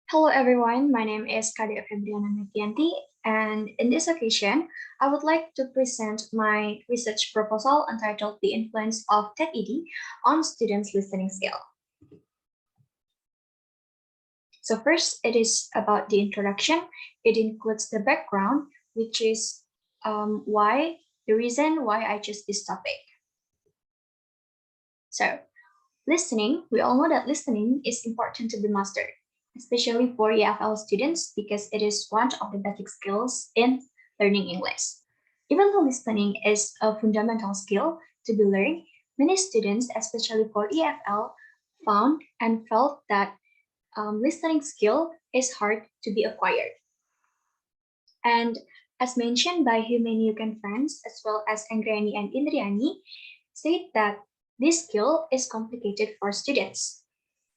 Hello everyone, my name is Kadek Febriana Merdianti, and in this occasion, I would like to present my research proposal entitled The Influence of TED-ED on Students' Listening Skill. So first, it is about the introduction. It includes the background, which is the reason why I chose this topic. So, listening, we all know that listening is important to be mastered, especially for EFL students because it is one of the basic skills in learning English. Even though listening is a fundamental skill to be learned, many students, especially for EFL, found and felt that listening skill is hard to be acquired. And as mentioned by Humane friends, as well as Anggrani and Indriani, state that this skill is complicated for students.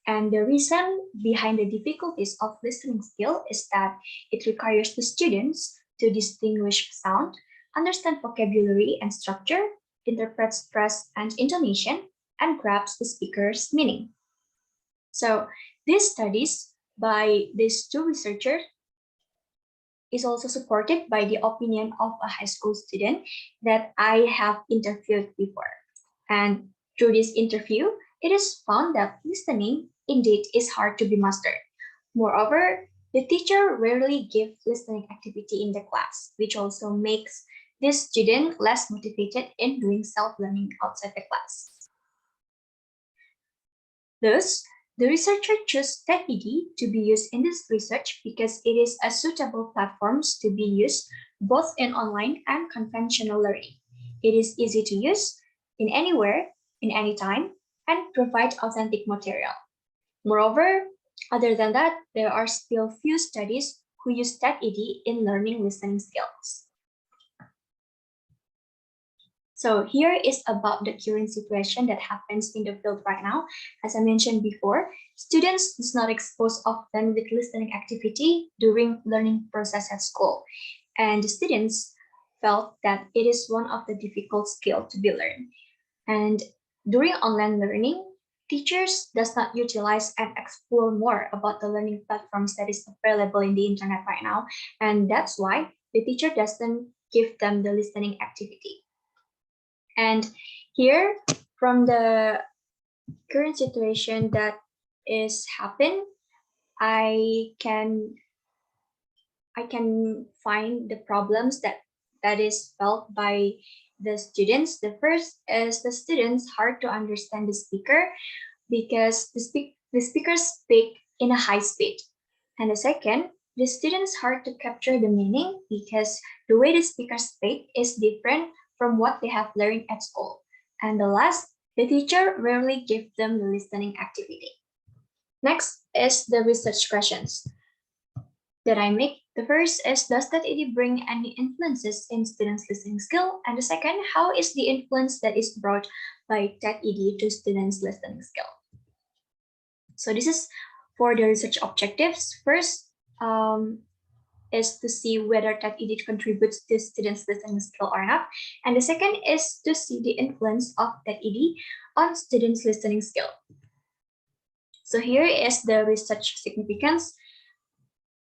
And the reason behind the difficulties of listening skill is that it requires the students to distinguish sound, understand vocabulary and structure, interpret stress and intonation, and grasp the speaker's meaning. So these studies by these two researchers is also supported by the opinion of a high school student that I have interviewed before. And through this interview, it is found that listening indeed is hard to be mastered. Moreover, the teacher rarely gives listening activity in the class, which also makes this student less motivated in doing self-learning outside the class. Thus, the researcher chose TED-ED to be used in this research because it is a suitable platform to be used both in online and conventional learning. It is easy to use in anywhere, in any time, and provide authentic material. Moreover, other than that, there are still few studies who use TED-ED in learning listening skills. So here is about the current situation that happens in the field right now. As I mentioned before, students do not expose often with listening activity during learning process at school. And the students felt that it is one of the difficult skills to be learned. And during online learning, teachers does not utilize and explore more about the learning platforms that is available in the internet right now. And that's why the teacher doesn't give them the listening activity. And here, from the current situation that is happened, I can find the problems that is felt by the students. The first is the students hard to understand the speaker because the speakers speak in a high speed. And the second, the students hard to capture the meaning because the way the speakers speak is different from what they have learned at school. And the last, the teacher rarely gives them the listening activity. Next is the research questions that I make. The first is, does TED bring any influences in students' listening skill? And the second, how is the influence that is brought by TED to students' listening skill? So this is for the research objectives. First, is to see whether TED contributes to students' listening skill or not. And the second is to see the influence of TED on students' listening skill. So here is the research significance.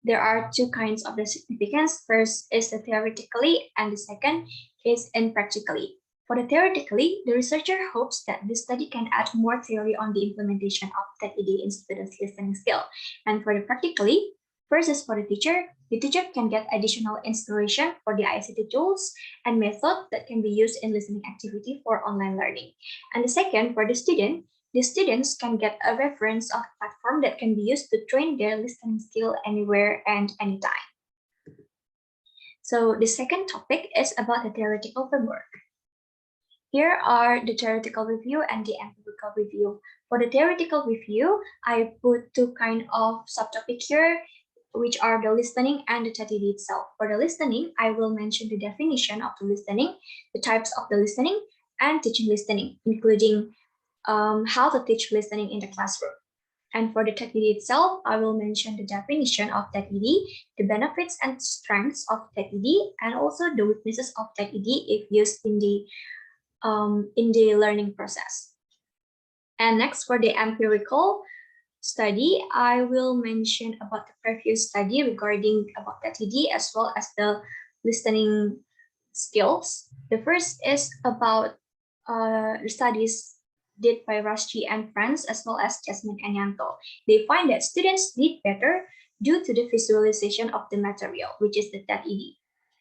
There are two kinds of the significance. First is the theoretically, and the second is impractically. For the theoretically, the researcher hopes that this study can add more theory on the implementation of TED in students' listening skill. And for the practically, first is for the teacher can get additional inspiration for the ICT tools and method that can be used in listening activity for online learning. And the second, for the students can get a reference of platform that can be used to train their listening skill anywhere and anytime. So the second topic is about the theoretical framework. Here are the theoretical review and the empirical review. For the theoretical review, I put two kind of subtopic here, which are the listening and the TED itself. For the listening, I will mention the definition of the listening, the types of the listening, and teaching listening, including how to teach listening in the classroom. And for the TED itself, I will mention the definition of TED, the benefits and strengths of TED, and also the weaknesses of TED if used in the learning process. And next, for the empirical, study, I will mention about the previous study regarding about the TD as well as the listening skills. The first is about the studies did by Rashti and friends as well as Jasmine and Yanto. They find that students did better due to the visualization of the material, which is the TED.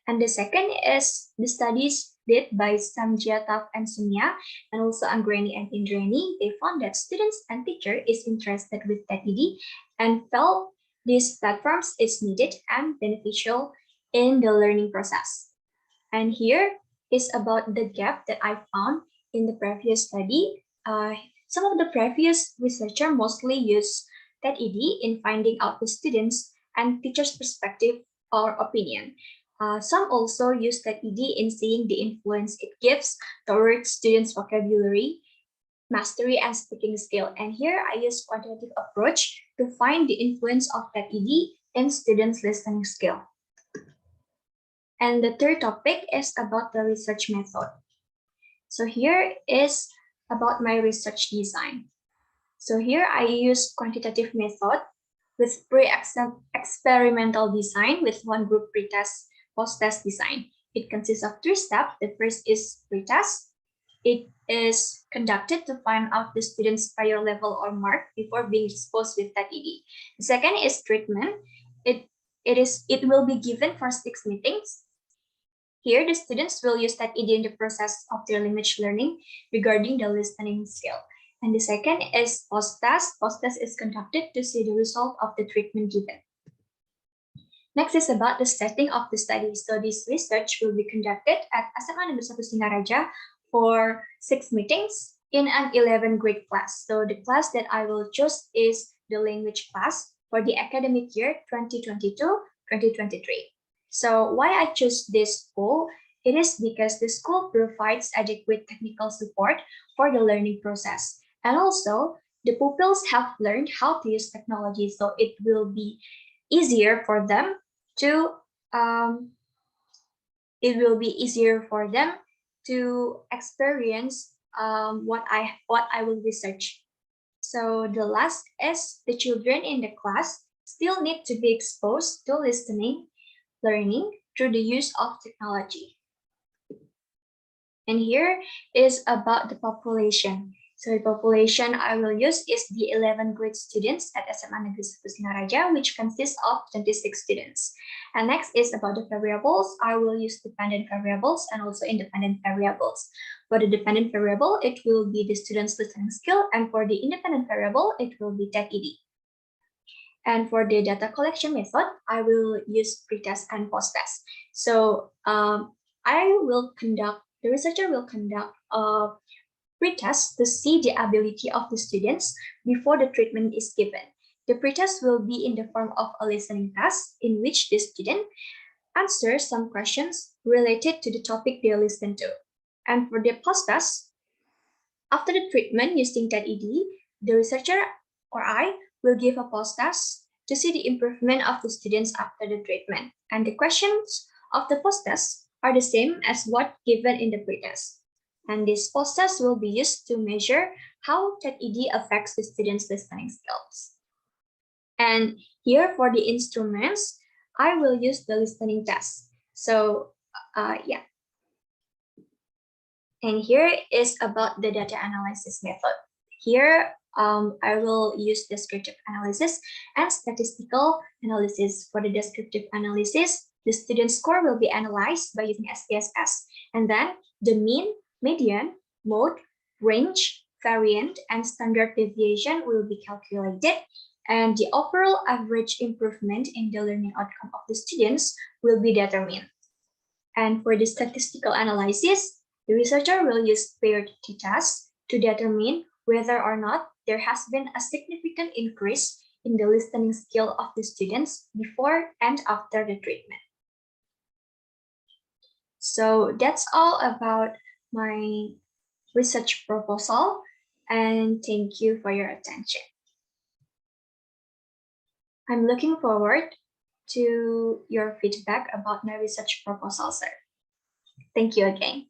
And the second is the studies did by Samjiataf and Sumya, and also Angreni and Indrani. They found that students and teacher is interested with TED and felt these platforms is needed and beneficial in the learning process. And here is about the gap that I found in the previous study. Some of the previous researchers mostly use TED in finding out the students and teachers' perspective or opinion. Some also use TED in seeing the influence it gives towards students' vocabulary, mastery, and speaking skill. And here I use quantitative approach to find the influence of TED in students' listening skill. And the third topic is about the research method. So here is about my research design. So here I use quantitative method with pre-experimental design with one group pretest, post-test design. It consists of 3 steps. The first is pretest. It is conducted to find out the student's prior level or mark before being exposed with TED. The second is treatment. It will be given for 6 meetings. Here, the students will use TED in the process of their language learning regarding the listening skill. And the second is post-test. Post-test is conducted to see the result of the treatment given. Next is about the setting of the study. So this research will be conducted at SMA Negeri 1 Singaraja for 6 meetings in an 11th grade class. So the class that I will choose is the language class for the academic year 2022-2023. So why I choose this school? It is because the school provides adequate technical support for the learning process. And also, the pupils have learned how to use technology, so it will be easier for them to experience what I will research. So the last is the children in the class still need to be exposed to listening, learning through the use of technology. And here is about the population. So the population I will use is the 11th grade students at SMA Negeri 1 Singaraja, which consists of 26 students. And next is about the variables. I will use dependent variables and also independent variables. For the dependent variable, it will be the student's listening skill, and for the independent variable, it will be TED. And for the data collection method, I will use pretest and post-test. So the researcher will conduct a pretest to see the ability of the students before the treatment is given. The pretest will be in the form of a listening test in which the student answers some questions related to the topic they listen to. And for the post-test, after the treatment using TED, the researcher or I will give a post-test to see the improvement of the students after the treatment. And the questions of the post-test are the same as what given in the pretest. And this post-test will be used to measure how TED affects the students' listening skills. And here for the instruments, I will use the listening test. So yeah. And here is about the data analysis method. Here, I will use descriptive analysis and statistical analysis. For the descriptive analysis, the student score will be analyzed by using SPSS. And then the mean, median, mode, range, variant, and standard deviation will be calculated. And the overall average improvement in the learning outcome of the students will be determined. And for the statistical analysis, the researcher will use paired t-tests to determine whether or not there has been a significant increase in the listening skill of the students before and after the treatment. So that's all about my research proposal, and thank you for your attention. I'm looking forward to your feedback about my research proposal, sir. Thank you again.